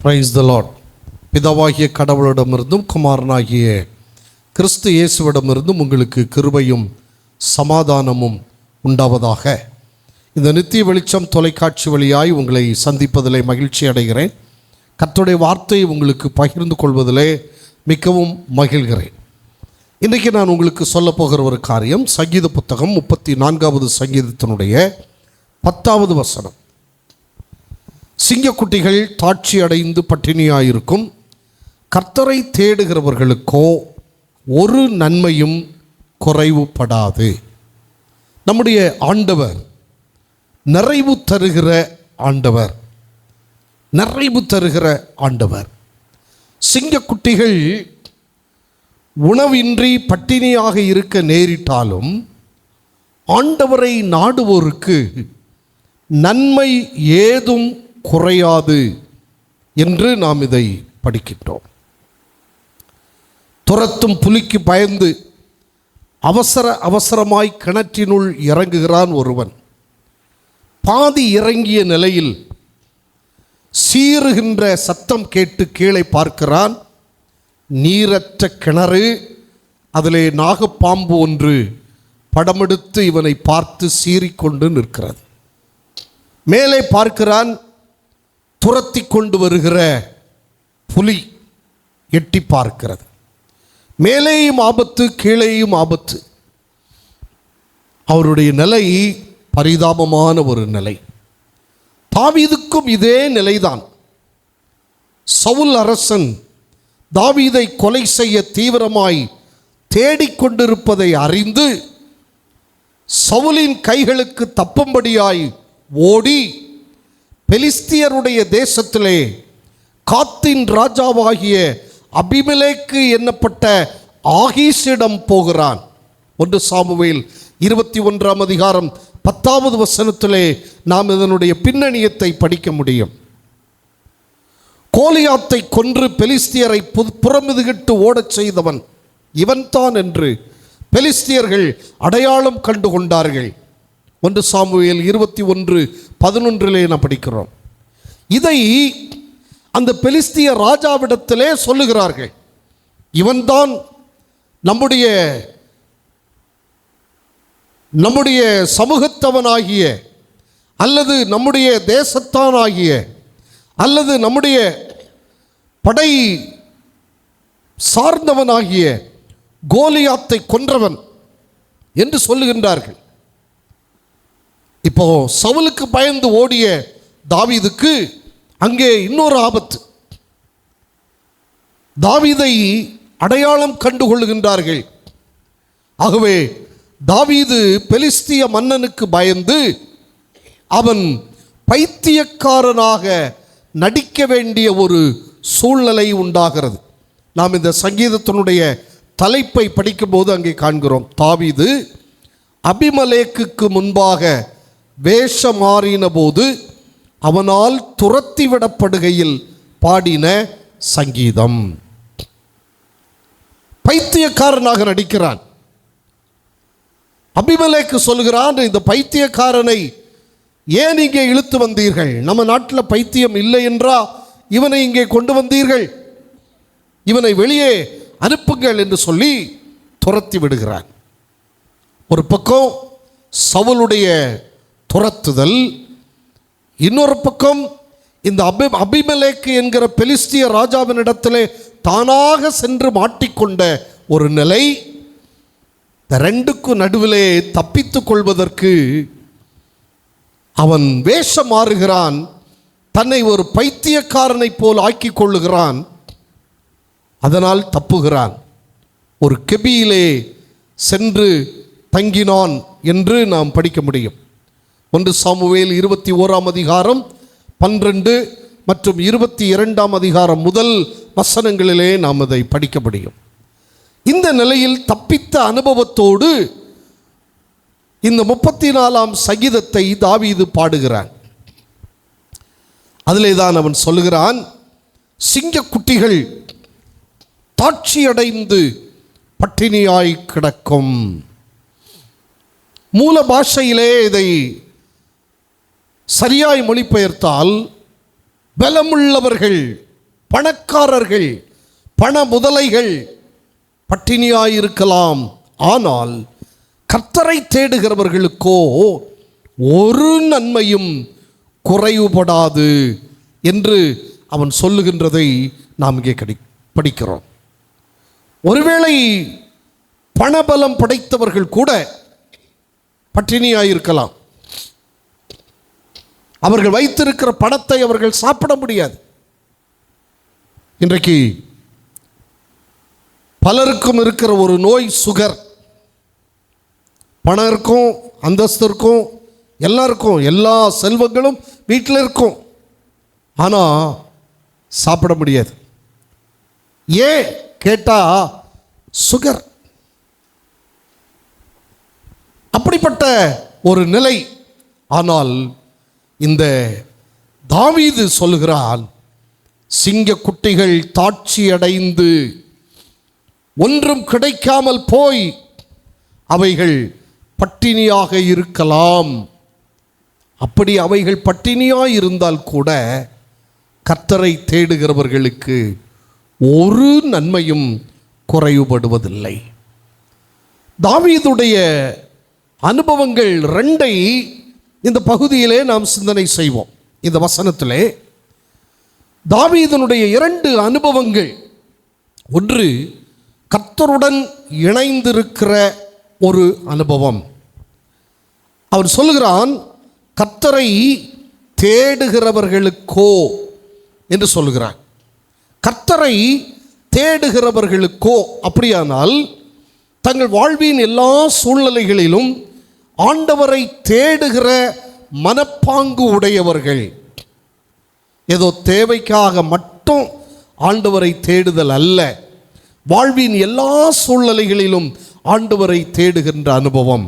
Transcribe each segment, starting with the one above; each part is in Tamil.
Praise the Lord. பிதாவாகிய கடவுளிடமிருந்தும் குமாரனாகிய கிறிஸ்து இயேசுவிடமிருந்தும் உங்களுக்கு கிருபையும் சமாதானமும் உண்டாவதாக. இந்த நித்திய வெளிச்சம் தொலைக்காட்சி வழியாய் உங்களை சந்திப்பதிலே மகிழ்ச்சி அடைகிறேன். கர்த்தருடைய வார்த்தையை உங்களுக்கு பகிர்ந்து கொள்வதிலே மிகவும் மகிழ்கிறேன். இன்றைக்கு நான் உங்களுக்கு சொல்ல போகிற ஒரு காரியம் சங்கீத புத்தகம் 34வது சங்கீதத்தினுடைய 10வது வசனம். சிங்கக்குட்டிகள் தாட்சி அடைந்து பட்டினியாயிருக்கும், கர்த்தரை தேடுகிறவர்களுக்கோ ஒரு நன்மையும் குறைவுபடாது. நம்முடைய ஆண்டவர் நிறைவு தருகிற ஆண்டவர், நிறைவு தருகிற ஆண்டவர். சிங்கக்குட்டிகள் உணவின்றி பட்டினியாக இருக்க நேரிட்டாலும் ஆண்டவரை நாடுவோருக்கு நன்மை ஏதும் குறையாது என்று நாம் இதை படிக்கின்றோம். துரத்தும் புலிக்கு பயந்து அவசரமாய் கிணற்றினுள் இறங்குகிறான் ஒருவன். பாதி இறங்கிய நிலையில் சீறுகின்ற சத்தம் கேட்டு கீழே பார்க்கிறான். நீரற்ற கிணறு, அதிலே நாகப்பாம்பு ஒன்று படமெடுத்து இவனை பார்த்து சீறிக்கொண்டு நிற்கிறது. மேலே பார்க்கிறான், துரத்தி கொண்டு வருகிற புலி எட்டி பார்க்கிறது. மேலேயும் ஆபத்து, கீழேயும் ஆபத்து. அவருடைய நிலை பரிதாபமான ஒரு நிலை. தாவீதுக்கும் இதே நிலைதான். சவுல் அரசன் தாவீதை கொலை செய்ய தீவிரமாய் தேடிக்கொண்டிருப்பதை அறிந்து சவுலின் கைகளுக்கு தப்பும்படியாய் ஓடி பெலிஸ்தியருடைய தேசத்திலே காத்தின் ராஜாவாகிய அபிமெலேக்கு என்னப்பட்ட ஆகீசிடம் போகிறான். 1 சாமுவேல் 21ஆம் அதிகாரம் 10வது வசனத்திலே நாம் இதனுடைய பின்னணியத்தை படிக்க முடியும். கோலியாத்தை கொன்று பெலிஸ்தியரை புறமுதுகிட்டு ஓடச் செய்தவன் இவன்தான் என்று பெலிஸ்தியர்கள் அடையாளம் கண்டு கொண்டார்கள். 1 சாமுவேல் 21:11 நாம் படிக்கிறோம். இதை அந்த பெலிஸ்திய ராஜாவிடத்திலே சொல்லுகிறார்கள். இவன்தான் நம்முடைய சமூகத்தவனாகிய, அல்லது நம்முடைய தேசத்தானாகிய, அல்லது நம்முடைய படை சார்ந்தவனாகிய கோலியாத்தை கொன்றவன் என்று சொல்லுகின்றார்கள். இப்போ சவுலுக்கு பயந்து ஓடிய தாவீதுக்கு அங்கே இன்னொரு ஆபத்து. தாவீதை அடையாளம் கண்டுகொள்ளுகின்றார்கள். ஆகவே தாவீது பெலிஸ்திய மன்னனுக்கு பயந்து அவன் பைத்தியக்காரனாக நடிக்க வேண்டிய ஒரு சூழ்நிலை உண்டாகிறது. நாம் இந்த சங்கீதத்தினுடைய தலைப்பை படிக்கும்போது அங்கே காண்கிறோம். தாவீது அபிமெலேக்குக்கு முன்பாக வேஷம் மாறின போது அவனால் துரத்தி விடப்படுகையில் பாடின சங்கீதம். பைத்தியக்காரனாக நடிக்கிறான். அபிமெலேக்கு சொல்கிறான், இந்த பைத்தியக்காரனை ஏன் இங்கே இழுத்து வந்தீர்கள்? நம்ம நாட்டில் பைத்தியம் இல்லை என்றா இவனை இங்கே கொண்டு வந்தீர்கள்? இவனை வெளியே அனுப்புங்கள் என்று சொல்லி துரத்தி விடுகிறான். ஒரு பக்கம் சவுலுடைய துரத்துதல், இன்னொரு பக்கம் இந்த அபிமெலேக்கு என்கிற பெலிஸ்திய ராஜாவினிடத்திலே தானாக சென்று மாட்டிக்கொண்ட ஒரு நிலை. இந்த ரெண்டுக்கும் நடுவிலே தப்பித்து கொள்வதற்கு அவன் வேஷம் மாறுகிறான். தன்னை ஒரு பைத்தியக்காரனை போல் ஆக்கி கொள்ளுகிறான். அதனால் தப்புகிறான். ஒரு கெபியிலே சென்று தங்கினான் என்று நாம் படிக்க முடியும். 1 சாமுவேல் 21ஆம் அதிகாரம் 12 மற்றும் 22ஆம் அதிகாரம் முதல் வசனங்களிலே நாம் அதை படிக்க முடியும். இந்த நிலையில் தப்பித்த அனுபவத்தோடு இந்த 34ஆம் சங்கீதத்தை தாவீது பாடுகிறான். அதிலே தான் அவன் சொல்லுகிறான், சிங்கக்குட்டிகள் தாட்சியடைந்து பட்டினியாய் கிடக்கும். மூல பாஷையிலே இதை சரியாய் மொழிபெயர்த்தால் பலமுள்ளவர்கள் பணக்காரர்கள், பண முதலைகள் பட்டினியாயிருக்கலாம், ஆனால் கர்த்தரை தேடுகிறவர்களுக்கோ ஒரு நன்மையும் குறைவுபடாது என்று அவன் சொல்லுகின்றதை நாம் இங்கே படிக்கிறோம். ஒருவேளை பணபலம் படைத்தவர்கள் கூட பட்டினியாயிருக்கலாம். அவர்கள் வைத்திருக்கிற பணத்தை அவர்கள் சாப்பிட முடியாது. இன்றைக்கு பலருக்கும் இருக்கிற ஒரு நோய் சுகர். பணம் இருக்கும், அந்தஸ்து இருக்கும், எல்லாருக்கும் எல்லா செல்வங்களும் வீட்டில் இருக்கும், ஆனால் சாப்பிட முடியாது. ஏன் கேட்டால் சுகர். அப்படிப்பட்ட ஒரு நிலை. ஆனால் இந்த தாவீது சொல்லுகிறான், சிங்க குட்டிகள் தாட்சி அடைந்து ஒன்றும் கிடைக்காமல் போய் அவைகள் பட்டினியாக இருக்கலாம். அப்படி அவைகள் பட்டினியாக இருந்தால் கூட கர்த்தரை தேடுகிறவர்களுக்கு ஒரு நன்மையும் குறைவுபடுவதில்லை. தாவீதுடைய அனுபவங்கள் 2 இந்த பகுதியிலே நாம் சிந்தனை செய்வோம். இந்த வசனத்திலே தாவீதுனுடைய 2 அனுபவங்கள். ஒன்று, கர்த்தருடன் இணைந்திருக்கிற ஒரு அனுபவம். அவன் சொல்லுகிறான், கர்த்தரை தேடுகிறவர்களுக்கோ என்று சொல்லுகிறான். கர்த்தரை தேடுகிறவர்களுக்கோ, அப்படியானால் தங்கள் வாழ்வின் எல்லா சூழ்நிலைகளிலும் ஆண்டவரை தேடுகிற மனப்பாங்கு உடையவர்கள். ஏதோ தேவைக்காக மட்டும் ஆண்டவரை தேடுதல் அல்ல, வாழ்வின் எல்லா சூழ்நிலைகளிலும் ஆண்டவரை தேடுகின்ற அனுபவம்.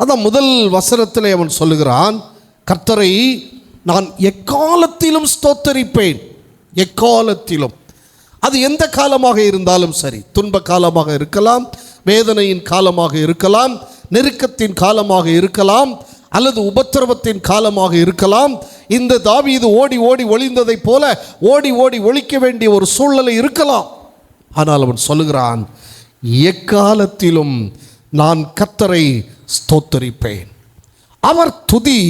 அதான் முதல் வசனத்திலே அவன் சொல்லுகிறான், கர்த்தரை நான் எக்காலத்திலும் ஸ்தோத்தரிப்பேன். எக்காலத்திலும். அது எந்த காலமாக இருந்தாலும் சரி, துன்ப காலமாக இருக்கலாம், வேதனையின் காலமாக இருக்கலாம், நெருக்கத்தின் காலமாக இருக்கலாம், அல்லது உபத்திரவத்தின் காலமாக இருக்கலாம். இந்த தாவீது ஓடி ஓடி ஒளிந்ததைப் போல ஓடி ஓடி ஒழிக்க வேண்டிய ஒரு சூழ்நிலை இருக்கலாம். ஆனால் அவன் சொல்லுகிறான், எக்காலத்திலும் நான் கர்த்தரை ஸ்தோத்தரிப்பேன். அவர் துதி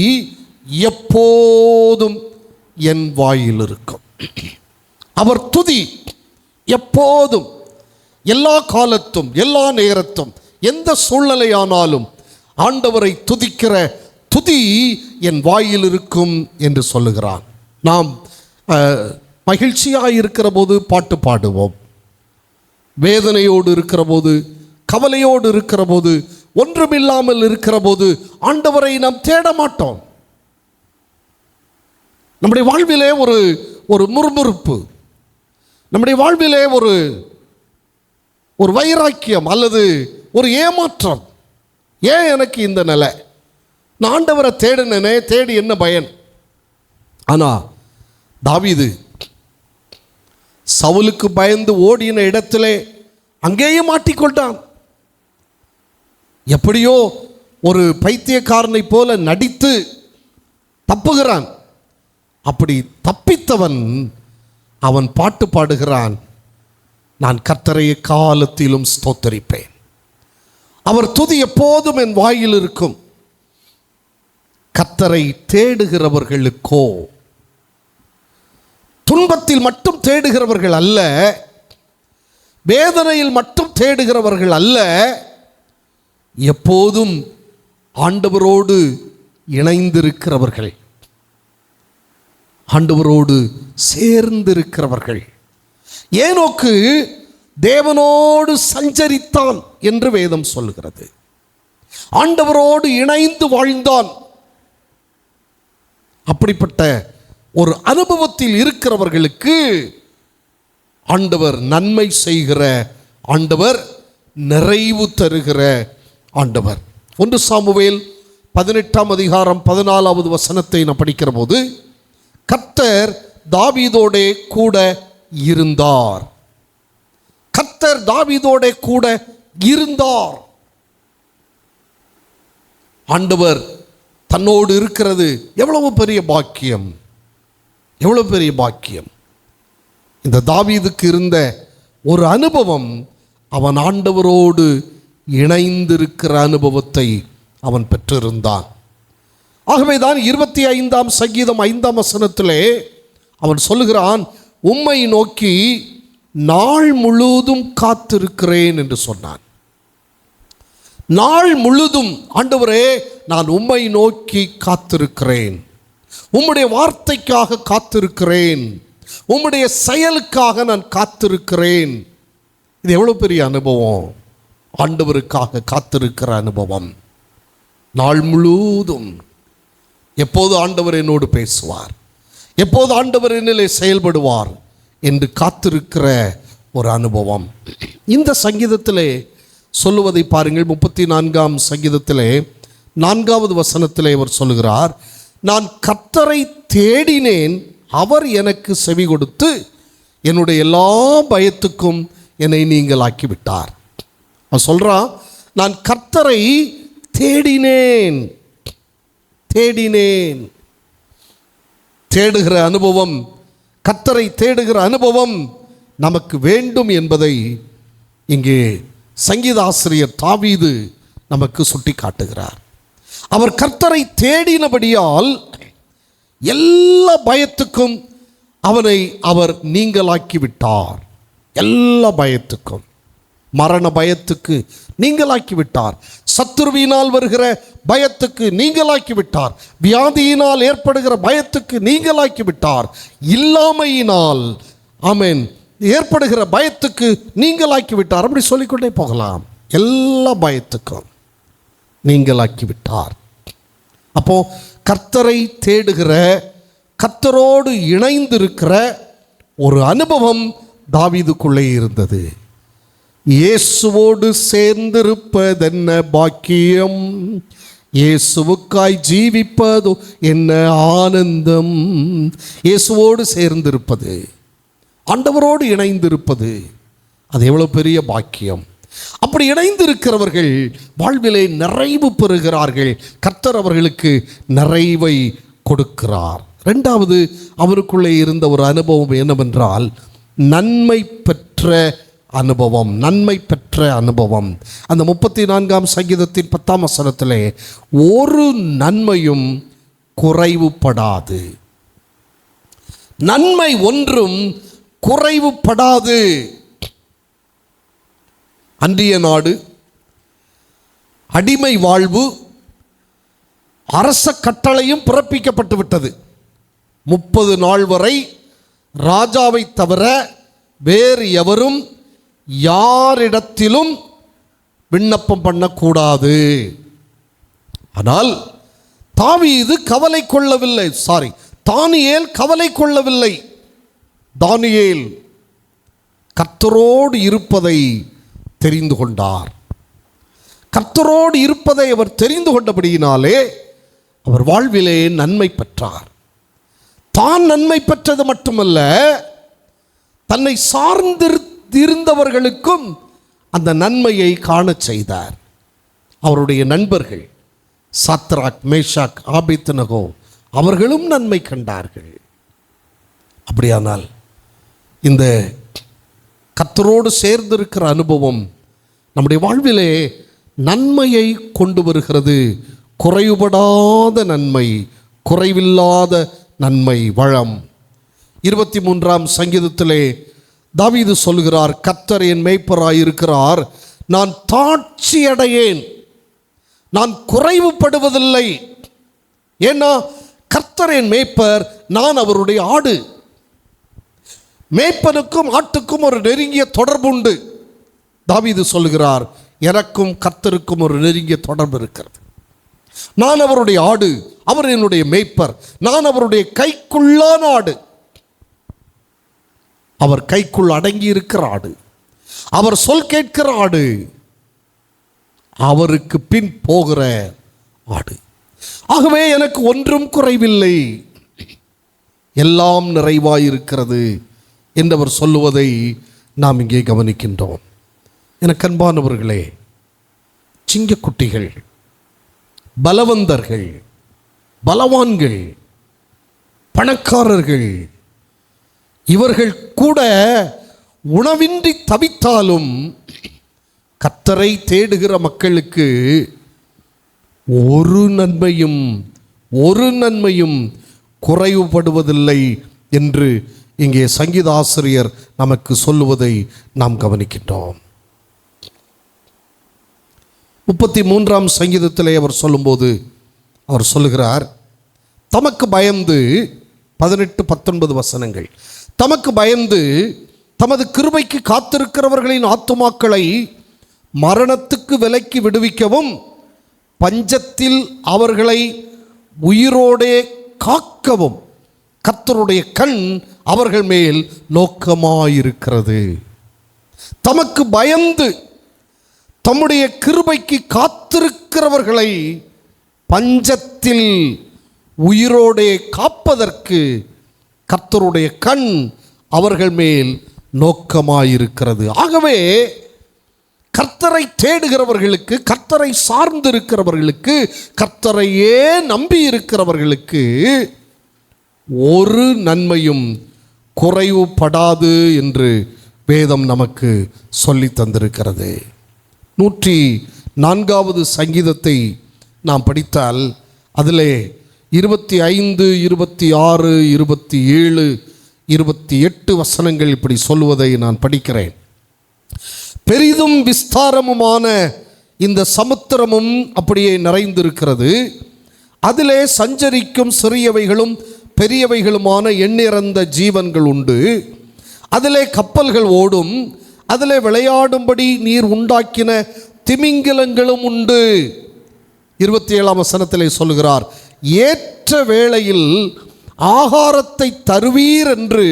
எப்போதும் என் வாயில் இருக்கும். அவர் துதி எப்போதும், எல்லா காலத்தும், எல்லா நேரத்தும், எந்த சூழ்நிலையானாலும் ஆண்டவரை துதிக்கிற துதி என் வாயில் இருக்கும் என்று சொல்லுகிறான். நாம் மகிழ்ச்சியாக இருக்கிற போது பாட்டு பாடுவோம், வேதனையோடு இருக்கிற போது, கவலையோடு இருக்கிற போது, ஒன்றுமில்லாமல் இருக்கிற போது ஆண்டவரை நாம் தேட மாட்டோம். நம்முடைய வாழ்விலே ஒரு முறுமுறுப்பு, நம்முடைய வாழ்விலே ஒரு வைராக்கியம் அல்லது ஒரு ஏமாற்றம். ஏன் எனக்கு இந்த நிலை? நான் ஆண்டவரை தேடினேனே, தேடி என்ன பயன்? ஆனால் தாவீது சவுலுக்கு பயந்து ஓடின இடத்திலே அங்கேயும் மாட்டிக்கொண்டான். எப்படியோ ஒரு பைத்தியக்காரனை போல நடித்து தப்புகிறான். அப்படி தப்பித்தவன் அவன் பாட்டு பாடுகிறான், நான் கர்த்தரை காலத்திலும் ஸ்தோத்தரிப்பேன். அவர் துதி எப்போதும் என் வாயில் இருக்கும். கர்த்தரை தேடுகிறவர்களுக்கோ, துன்பத்தில் மட்டும் தேடுகிறவர்கள் அல்ல, வேதனையில் மட்டும் தேடுகிறவர்கள் அல்ல, எப்போதும் ஆண்டவரோடு இணைந்திருக்கிறவர்கள், ஆண்டவரோடு சேர்ந்திருக்கிறவர்கள். ஏனோக்கு தேவனோடு சஞ்சரித்தான் என்று வேதம் சொல்லுகிறது. ஆண்டவரோடு இணைந்து வாழ்ந்தான். அப்படிப்பட்ட ஒரு அனுபவத்தில் இருக்கிறவர்களுக்கு ஆண்டவர் நன்மை செய்கிற ஆண்டவர், நிறைவு தருகிற ஆண்டவர். 1 சாமுவேல் 18ஆம் அதிகாரம் 14வது வசனத்தை நான் படிக்கிற போது, கர்த்தர் தாவீதோடே கூட இருந்தார். கர்த்தர் தாவீதோடே கூட இருந்தார். ஆண்டவர் தன்னோடு இருக்கிறது எவ்வளவு பெரிய பாக்கியம், எவ்வளவு பெரிய பாக்கியம். இந்த தாவீதுக்கு இருந்த ஒரு அனுபவம், அவன் ஆண்டவரோடு இணைந்திருக்கிற அனுபவத்தை அவன் பெற்றிருந்தான். ஆகவேதான் 25ஆம் சங்கீதம் 5ஆம் வசனத்திலே அவன் சொல்லுகிறான், உம்மை நோக்கி நாள் முழுதும் காத்திருக்கிறேன் என்று சொன்னான். நாள் முழுதும் ஆண்டவரே, நான் உம்மை நோக்கி காத்திருக்கிறேன், உம்முடைய வார்த்தைக்காக காத்திருக்கிறேன், உம்முடைய செயலுக்காக நான் காத்திருக்கிறேன். இது எவ்வளவு பெரிய அனுபவம்! ஆண்டவருக்காக காத்திருக்கிற அனுபவம். நாள் முழுவதும் எப்போது ஆண்டவர் என்னோடு பேசுவார், எப்போது ஆண்டவர் என்னிலே செயல்படுவார் என்று காத்திருக்கிற ஒரு அனுபவம். இந்த சங்கீதத்திலே சொல்லுவதை பாருங்கள். 34ஆம் சங்கீதத்திலே 4வது வசனத்திலே அவர் சொல்லுகிறார், நான் கர்த்தரை தேடினேன், அவர் எனக்கு செவி கொடுத்து என்னுடைய எல்லா பயத்துக்கும் என்னை நீங்களாக்கிவிட்டார். அவன் சொல்றான், நான் கர்த்தரை தேடினேன். தேடினேன், தேடுகிற அனுபவம், கர்த்தரை தேடுகிற அனுபவம் நமக்கு வேண்டும் என்பதை இங்கே சங்கீத ஆசிரியர் தாவீது நமக்கு சுட்டி காட்டுகிறார். அவர் கர்த்தரை தேடினபடியால் எல்லா பயத்துக்கும் அவனை அவர் நீங்களாக்கி விட்டார். எல்லா பயத்துக்கும், மரண பயத்துக்கு நீங்களாக்கி விட்டார், சத்துருவினால் வருகிற பயத்துக்கு நீங்களாக்கி விட்டார், வியாதியினால் ஏற்படுகிற பயத்துக்கு நீங்களாக்கி விட்டார், இல்லாமையினால் ஆமென் ஏற்படுகிற பயத்துக்கு நீங்களாக்கி விட்டார். அப்படி சொல்லிக்கொண்டே போகலாம். எல்லா பயத்துக்கும் நீங்களாக்கி விட்டார். அப்போ கர்த்தரை தேடுகிற, கர்த்தரோடு இணைந்திருக்கிற ஒரு அனுபவம் தாவீதுக்குள்ளே இருந்தது. இயேசுவோடு சேர்ந்திருப்பதென்ன பாக்கியம், இயேசுவுக்காய் ஜீவிப்பதோ என்ன ஆனந்தம். இயேசுவோடு சேர்ந்திருப்பது, ஆண்டவரோடு இணைந்திருப்பது, அது எவ்வளவு பெரிய பாக்கியம். அப்படி இணைந்திருக்கிறவர்கள் வாழ்விலே நிறைவு பெறுகிறார்கள். கர்த்தர் அவர்களுக்கு நிறைவை கொடுக்கிறார். இரண்டாவது, அவருக்குள்ளே இருந்த ஒரு அனுபவம் என்னவென்றால், நன்மை பெற்ற அனுபவம். நன்மை பெற்ற அனுபவம். அந்த 34ஆம் சங்கீதத்தின் 10ஆம் வசனத்திலே, ஒரு நன்மையும் குறைவுபடாது, நன்மை ஒன்றும் குறைவுபடாது. அன்றிய நாடு, அடிமை வாழ்வு, அரச கட்டளையும் பிறப்பிக்கப்பட்டு விட்டது. 30 நாள் வரை ராஜாவை தவிர வேறு எவரும் யாரிடத்திலும் விண்ணப்பம் பண்ணக்கூடாது. ஆனால் தாவீது கவலை கொள்ளவில்லை. தானியேல் கவலை கொள்ளவில்லை. தானியேல் கர்த்தரோடு இருப்பதை தெரிந்து கொண்டார். கர்த்தரோடு இருப்பதை அவர் தெரிந்து கொண்டபடியினாலே அவர் வாழ்விலே நன்மை பெற்றார். தான் நன்மை பெற்றது மட்டுமல்ல, தன்னை சார்ந்திருந்தவர்களுக்கும் அந்த நன்மையை காண செய்தார். அவருடைய நண்பர்கள் சாத்ராக், மேஷாக், ஆபேத்நேகோ அவர்களும் நன்மை கண்டார்கள். அப்படியானால் இந்த கர்த்தரோடு சேர்ந்திருக்கிற அனுபவம் நம்முடைய வாழ்விலே நன்மையை கொண்டு வருகிறது. குறைவுபடாத நன்மை, குறைவில்லாத நன்மை, வளம். 23ஆம் சங்கீதத்திலே தாவீது சொல்கிறார், கர்த்தர் என் மேய்ப்பராயிருக்கிறார், நான் தாட்சி அடையேன், நான் குறைவுபடுவதில்லை. ஏன்னா கர்த்தர் என் மேய்ப்பர், நான் அவருடைய ஆடு. மேய்ப்பனுக்கும் ஆட்டுக்கும் ஒரு நெருங்கிய தொடர்பு உண்டு. தாவீது சொல்கிறார், எனக்கும் கர்த்தருக்கும் ஒரு நெருங்கிய தொடர்பு இருக்கிறது. நான் அவருடைய ஆடு, அவர் என்னுடைய மேய்ப்பர், நான் அவருடைய கைக்குள்ளான ஆடு. அவர் கைக்குள் அடங்கி இருக்கிற ஆடு, அவர் சொல் கேட்கிற ஆடு, அவருக்கு பின் போகிற ஆடு. ஆகவே எனக்கு ஒன்றும் குறைவில்லை, எல்லாம் நிறைவாயிருக்கிறது என்றவர் சொல்லுவதை நாம் இங்கே கவனிக்கின்றோம். எனக்கு அன்பானவர்களே, சிங்கக்குட்டிகள், பலவந்தர்கள், பலவான்கள், பணக்காரர்கள் இவர்கள் கூட உணவின்றி தவித்தாலும் கர்த்தரை தேடுகிற மக்களுக்கு ஒரு நன்மையும் குறைவுபடுவதில்லை என்று இங்கே சங்கீதாசிரியர் நமக்கு சொல்லுவதை நாம் கவனிக்கின்றோம். 33ஆம் சங்கீதத்திலே அவர் சொல்லும்போது அவர் சொல்லுகிறார், தமக்கு பயந்து 18-19 வசனங்கள், தமக்கு பயந்து தமது கிருபைக்கு காத்திருக்கிறவர்களின் ஆத்துமாக்களை மரணத்துக்கு விலக்கி விடுவிக்கவும் பஞ்சத்தில் அவர்களை உயிரோடே காக்கவும் கர்த்தருடைய கண் அவர்கள் மேல் நோக்கமாயிருக்கிறது. தமக்கு பயந்து தம்முடைய கிருபைக்கு காத்திருக்கிறவர்களை பஞ்சத்தில் உயிரோடே காப்பதற்கு கர்த்தருடைய கண் அவர்கள் மேல் நோக்கமாயிருக்கிறது. ஆகவே கர்த்தரை தேடுகிறவர்களுக்கு, கர்த்தரை சார்ந்திருக்கிறவர்களுக்கு, கர்த்தரையே நம்பி இருக்கிறவர்களுக்கு ஒரு நன்மையும் குறைவுபடாது என்று வேதம் நமக்கு சொல்லி தந்திருக்கிறது. 104வது சங்கீதத்தை நாம் படித்தால் அதிலே 25, 26, 27, 28 வசனங்கள் இப்படி சொல்லுவதை நான் படிக்கிறேன். பெரிதும் விஸ்தாரமுமான இந்த சமுத்திரமும் அப்படியே நிறைந்திருக்கிறது. அதிலே சஞ்சரிக்கும் சிறியவைகளும் பெரியவைகளுமான எண்ணிறந்த ஜீவன்கள் உண்டு. அதிலே கப்பல்கள் ஓடும். அதிலே விளையாடும்படி நீர் உண்டாக்கின திமிங்கிலங்களும் உண்டு. 27ஆம் வசனத்திலே சொல்கிறார், ஏற்ற வேளையில் ஆகாரத்தை தருவீர் என்று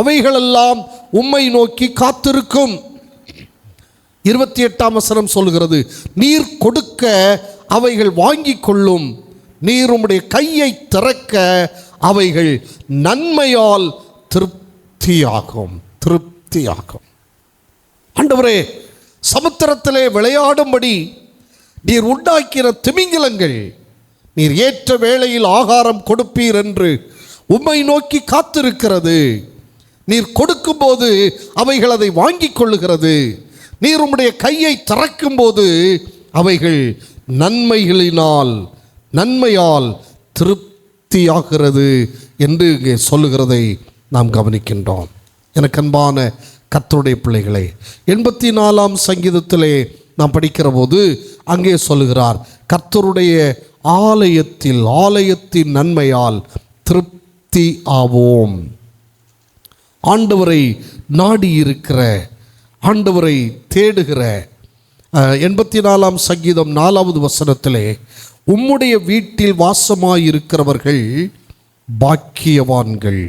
அவைகளெல்லாம் உம்மை நோக்கி காத்திருக்கும். 28ஆம் வசனம் சொல்கிறது, நீர் கொடுக்க அவைகள் வாங்கி கொள்ளும், நீர் உம்முடைய கையை திறக்க அவைகள் நன்மையால் திருப்தியாகும். ஆண்டவரே, சமுத்திரத்திலே விளையாடும்படி நீர் உண்டாக்கிற திமிங்கிலங்கள் நீர் ஏற்ற வேளையில் ஆகாரம் கொடுப்பீர் என்று உம்மை நோக்கி காத்திருக்கிறது. நீர் கொடுக்கும்போது அவைகள் அதை வாங்கி கொள்ளுகிறது. நீர் உம்முடைய கையை திறக்கும்போது அவைகள் நன்மையால் திருப்தியாகிறது என்று இங்கே சொல்லுகிறதை நாம் கவனிக்கின்றோம். எனக்கு அன்பான கர்த்தருடைய பிள்ளைகளே, 84ஆம் சங்கீதத்திலே நாம் படிக்கிற போது அங்கே சொல்லுகிறார், கர்த்தருடைய ஆலயத்தின் நன்மையால் திருப்தி ஆவோம். ஆண்டவரை நாடி இருக்கிற, ஆண்டவரை தேடுகிற 84ஆம் சங்கீதம் 4வது வசனத்திலே, உம்முடைய வீட்டில் வாசமாயிருக்கிறவர்கள் பாக்கியவான்கள்.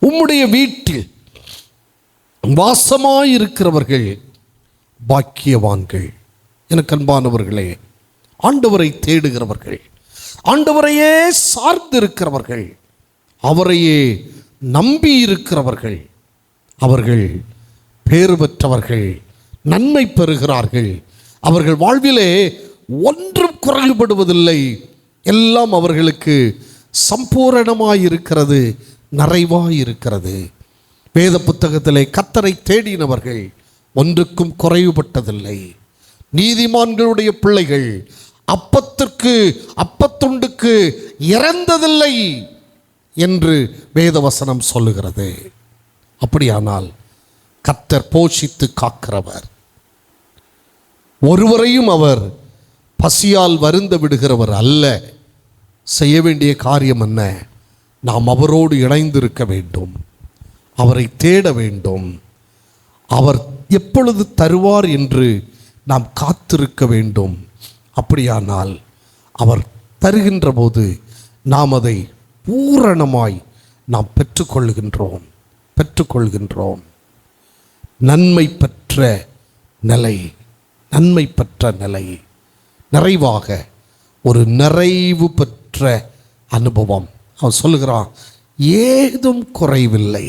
உம்முடைய வீட்டில் வாசமாயிருக்கிறவர்கள் பாக்கியவான்கள். எனக்கு அன்பானவர்களே, ஆண்டவரை தேடுகிறவர்கள், ஆண்டவரையே சார்ந்திருக்கிறவர்கள், அவரையே நம்பி இருக்கிறவர்கள், அவர்கள் பேறு பெற்றவர்கள், நன்மை பெறுகிறார்கள். அவர்கள் வாழ்விலே ஒன்றும் குறைபடுவதில்லை. எல்லாம் அவர்களுக்கு சம்பூரணமாயிருக்கிறது, நிறைவாயிருக்கிறது. வேத புத்தகத்திலே கர்த்தரை தேடினவர்கள் ஒன்றுக்கும் குறைவுபட்டதில்லை. நீதிமான்களுடைய பிள்ளைகள் அப்பத்துண்டுக்கு இறந்ததில்லை என்று வேதவசனம் சொல்லுகிறது. அப்படியானால் கர்த்தர் போஷித்து காக்கிறவர், ஒருவரையும் அவர் பசியால் வருந்த விடுகிறவர் அல்ல. செய்ய வேண்டிய காரியம் என்ன? நாம் அவரோடு இணைந்திருக்க வேண்டும், அவரை தேட வேண்டும், அவர் எப்பொழுது தருவார் என்று நாம் காத்திருக்க வேண்டும். அப்படியானால் அவர் தருகின்ற போது நாம் அதை பூரணமாய் நாம் பெற்றுக்கொள்கின்றோம். நன்மை பெற்ற நிலை, நிறைவாக ஒரு நிறைவு பெற்ற அனுபவம். அவன் சொல்லுகிறான், ஏதும் குறைவில்லை,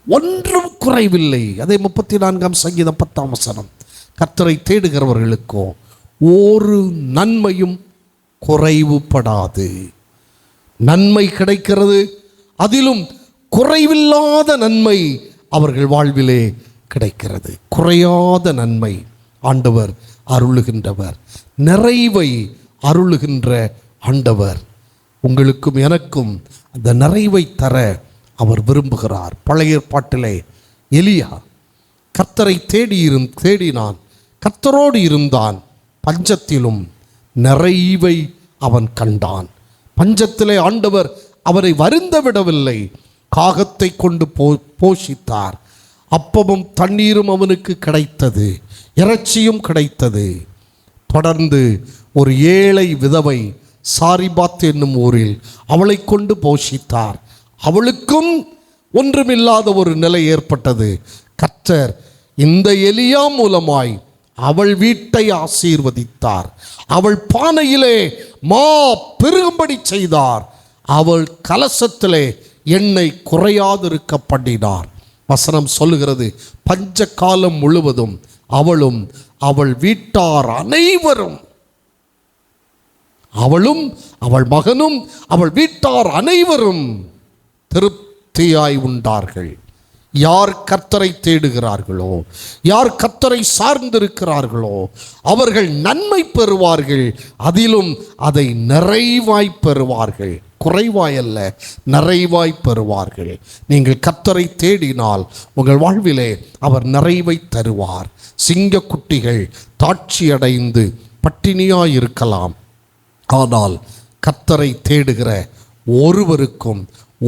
ஒன்றும் குறைவில்லை. அதே 34ஆம் சங்கீதம் 10ஆம் வசனம், கர்த்தரை தேடுகிறவர்களுக்கோ ஒரு நன்மையும் குறைவுபடாது. நன்மை கிடைக்கிறது, அதிலும் குறைவில்லாத நன்மை அவர்கள் வாழ்விலே கிடைக்கிறது. குறையாத நன்மை ஆண்டவர் அருளுகின்றவர், நிறைவை அருளுகின்ற ஆண்டவர். உங்களுக்கும் எனக்கும் அந்த நிறைவை தர அவர் விரும்புகிறார். பழைய ஏற்பாட்டிலே எலியா கர்த்தரை தேடினான், கர்த்தரோடு இருந்தான், பஞ்சத்திலும் நிறைவை அவன் கண்டான். பஞ்சத்திலே ஆண்டவர் அவரை வருந்த விடவில்லை, காகத்தை கொண்டு போஷித்தார். அப்பமும் தண்ணீரும் அவனுக்கு கிடைத்தது, இறைச்சியும் கிடைத்தது. தொடர்ந்து ஒரு ஏழை விதவை சாரிபாத் என்னும் ஊரில் அவளை கொண்டு போஷித்தார். அவளுக்கும் ஒன்றுமில்லாத ஒரு நிலை ஏற்பட்டது. கர்த்தர் இந்த எலியா மூலமாய் அவள் வீட்டை ஆசீர்வதித்தார். அவள் பானையிலே மா பெருகும்படி செய்தார். அவள் கலசத்திலே எண்ணெய் குறையாதிருக்க பண்ணினார். வசனம் சொல்லுகிறது, பஞ்ச காலம் முழுவதும் அவளும் அவள் வீட்டார் அனைவரும், அவளும் அவள் மகனும் அவள் வீட்டார் அனைவரும் திருப்தியாய் உண்டார்கள். யார் கர்த்தரை தேடுகிறார்களோ, யார் கர்த்தரை சார்ந்திருக்கிறார்களோ அவர்கள் நன்மை பெறுவார்கள், அதிலும் அதை நிறைவாய் பெறுவார்கள். குறைவாய் அல்ல, நிறைவாய் பெறுவார்கள். நீங்கள் கர்த்தரை தேடினால் உங்கள் வாழ்விலே அவர் நிறைவை தருவார். சிங்கக்குட்டிகள் தாட்சியடைந்து பட்டினியாய் இருக்கலாம், ஆனால் கர்த்தரை தேடுகிற ஒருவருக்கும்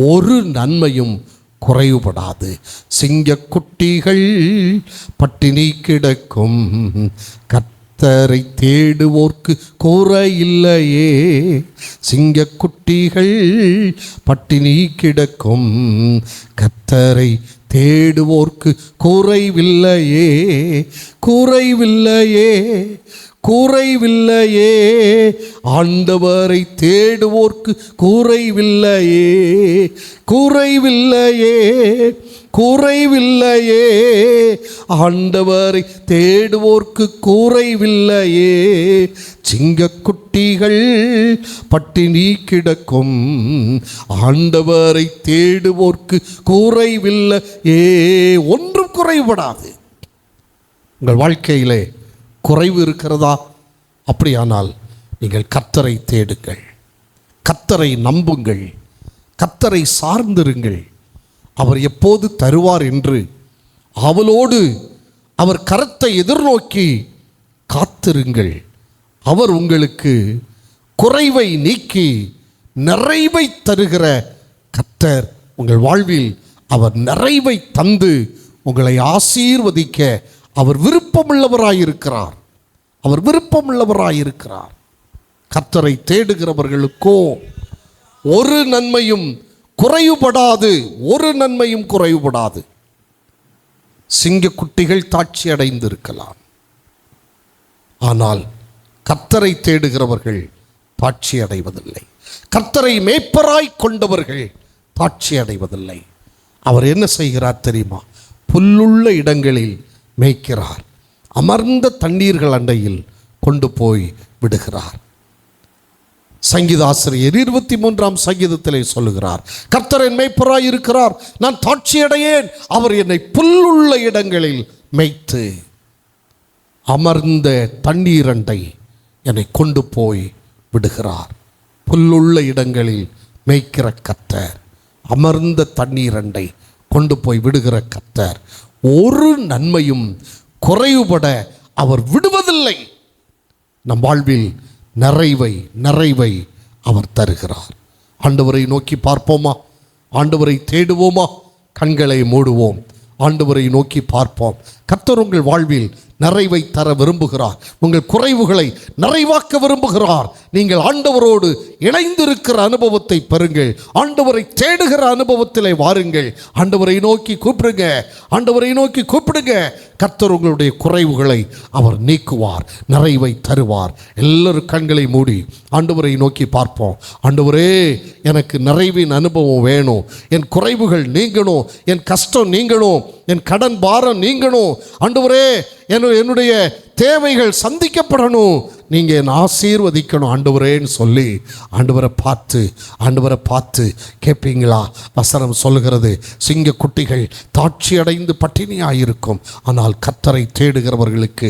ஒரு நன்மையும் குறைவுபடாது. சிங்கக்குட்டிகள் பட்டினி கிடக்கும், கர்த்தரை தேடுவோர்க்கு குறையில்லையே. சிங்கக்குட்டிகள் பட்டினி கிடக்கும், கர்த்தரை தேடுவோர்க்கு குறைவில்லையே, குறைவில்லையே, குறைவில்லையே. ஆண்டவரை தேடுவோர்க்கு குறைவில்லையே, குறைவில்லையே, குறைவில்லையே. ஆண்டவரை தேடுவோர்க்கு குறைவில்லையே. சிங்கக்குட்டிகள் பட்டினி கிடக்கும், ஆண்டவரை தேடுவோர்க்கு குறைவில்லையே. ஒன்றும் குறைபடாது. உங்கள் வாழ்க்கையிலே குறைவு இருக்கிறதா? அப்படியானால் நீங்கள் கர்த்தரை தேடுங்கள், கர்த்தரை நம்புங்கள், கர்த்தரை சார்ந்திருங்கள். அவர் எப்போது தருவார் என்று அவளோடு அவர் கரத்தை எதிர்நோக்கி காத்திருங்கள். அவர் உங்களுக்கு குறைவை நீக்கி நிறைவை தருகிற கர்த்தர். உங்கள் வாழ்வில் அவர் நிறைவை தந்து உங்களை ஆசீர்வதிக்க அவர் விருப்பமுள்ளவராயிருக்கிறார். அவர் விருப்பமுள்ளவராயிருக்கிறார். கர்த்தரை தேடுகிறவர்களுக்கோ ஒரு நன்மையும் குறைவுபடாது, ஒரு நன்மையும் குறைவுபடாது. சிங்கக்குட்டிகள் தாட்சி அடைந்திருக்கலாம், ஆனால் கர்த்தரை தேடுகிறவர்கள் தாட்சி அடைவதில்லை. கர்த்தரை மேய்ப்பராய் கொண்டவர்கள் தாட்சி அடைவதில்லை. அவர் என்ன செய்கிறார் தெரியுமா? புல்லுள்ள இடங்களில் மேய்க்கிறார், அமர்ந்த தண்ணீர்கள் அண்டையில் கொண்டு போய் விடுகிறார். சங்கீதாசிரியர் 23ஆம் சங்கீதத்திலே சொல்லுகிறார், கர்த்தர் என் மேய்ப்பராய் இருக்கிறார், நான் தாட்சியடையேன். அவர் என்னை புல்லுள்ள இடங்களில் மேய்த்து அமர்ந்த தண்ணீரண்டை என்னை கொண்டு போய் விடுகிறார். புல்லுள்ள இடங்களில் மேய்க்கிற கர்த்தர், அமர்ந்த தண்ணீரண்டை கொண்டு போய் விடுகிற கர்த்தர். ஒரு நன்மையும் குறைவுபட அவர் விடுவதில்லை. நம் வாழ்வில் நிறைவை அவர் தருகிறார். ஆண்டவரை நோக்கி பார்ப்போமா? ஆண்டவரை தேடுவோமா? கண்களை மூடுவோம், ஆண்டவரை நோக்கி பார்ப்போம். கர்த்தர் உங்கள் வாழ்வில் நிறைவை தர விரும்புகிறார். உங்கள் குறைவுகளை நிறைவாக்க விரும்புகிறார். நீங்கள் ஆண்டவரோடு இணைந்திருக்கிற அனுபவத்தை பெறுங்கள். ஆண்டவரை தேடுகிற அனுபவத்திலே வாருங்கள். ஆண்டவரை நோக்கி கூப்பிடுங்க, ஆண்டவரை நோக்கி கூப்பிடுங்க. கர்த்தர் உங்களுடைய குறைவுகளை அவர் நீக்குவார், நிறைவை தருவார். எல்லாரும் கண்களை மூடி ஆண்டவரை நோக்கி பார்ப்போம். ஆண்டவரே, எனக்கு நிறைவின் அனுபவம் வேணும், என் குறைவுகள் நீங்கணும், என் கஷ்டம் நீங்கணும், என் கடன் பாரம் நீங்கணும் ஆண்டவரே, என்னுடைய தேவைகள் சந்திக்கப்படணும், நீங்கள் என்னை ஆசீர்வதிக்கணும் ஆண்டவரேன்னு சொல்லி ஆண்டவரை பார்த்து கேட்பீங்களா? வசனம் சொல்கிறது, சிங்க குட்டிகள் தாட்சி அடைந்து பட்டினியாயிருக்கும், ஆனால் கர்த்தரை தேடுகிறவர்களுக்கு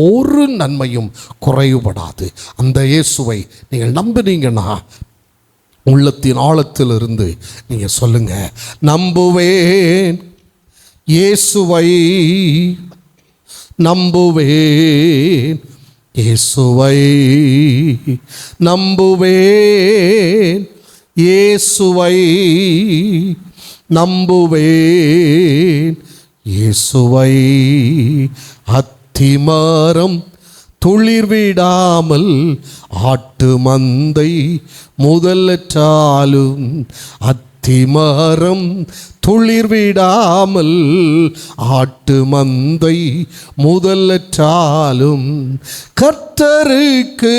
ஒரு நன்மையும் குறைவுபடாது. அந்த இயேசுவை நீங்கள் நம்பினீங்கன்னா உள்ளத்தின் ஆழத்திலிருந்து நீங்கள் சொல்லுங்க, நம்புவேன் இயேசுவை, நம்புவேன் இயேசுவை, நம்புவேன் இயேசுவை, நம்புவேன் இயேசுவை. அத்திமரம் துளிர்விடாமல் ஆட்டு மந்தை முதலற்றாலும், அத்திமரம் துளிர்விடாமல் ஆட்டு மந்தை முதலற்றாலும், கர்த்தருக்கு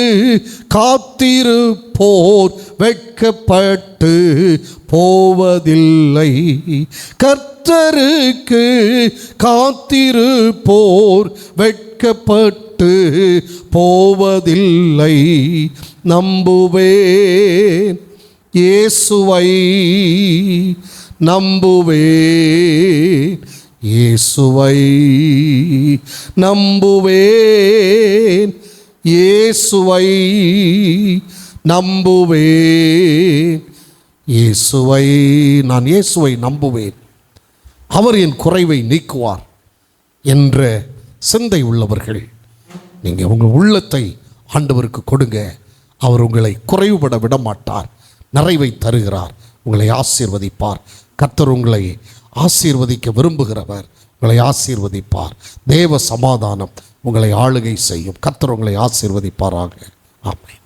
காத்திருப்போர் வெட்கப்பட்டு போவதில்லை, கர்த்தருக்கு காத்திருப்போர் வெட்கப்பட்டு போவதில்லை. நம்புவேன் இயேசுவை, நம்புவேன் இயேசுவை, நம்புவேன் இயேசுவை, நம்புவேன் இயேசுவை. நான் இயேசுவை நம்புவேன், அவர் என் குறைவை நீக்குவார் என்ற சிந்தை உள்ளவர்கள் நீங்கள் உங்கள் உள்ளத்தை ஆண்டவருக்கு கொடுங்க. அவர் உங்களை குறைவுபட விட மாட்டார், நிறைவை தருகிறார், உங்களை ஆசீர்வதிப்பார். கர்த்தர் உங்களை ஆசீர்வதிக்க விரும்புகிறவர், உங்களை ஆசீர்வதிப்பார். தேவ சமாதானம் உங்களை ஆளுகை செய்யும். கர்த்தர் உங்களை ஆசீர்வதிப்பாராக. ஆமென்.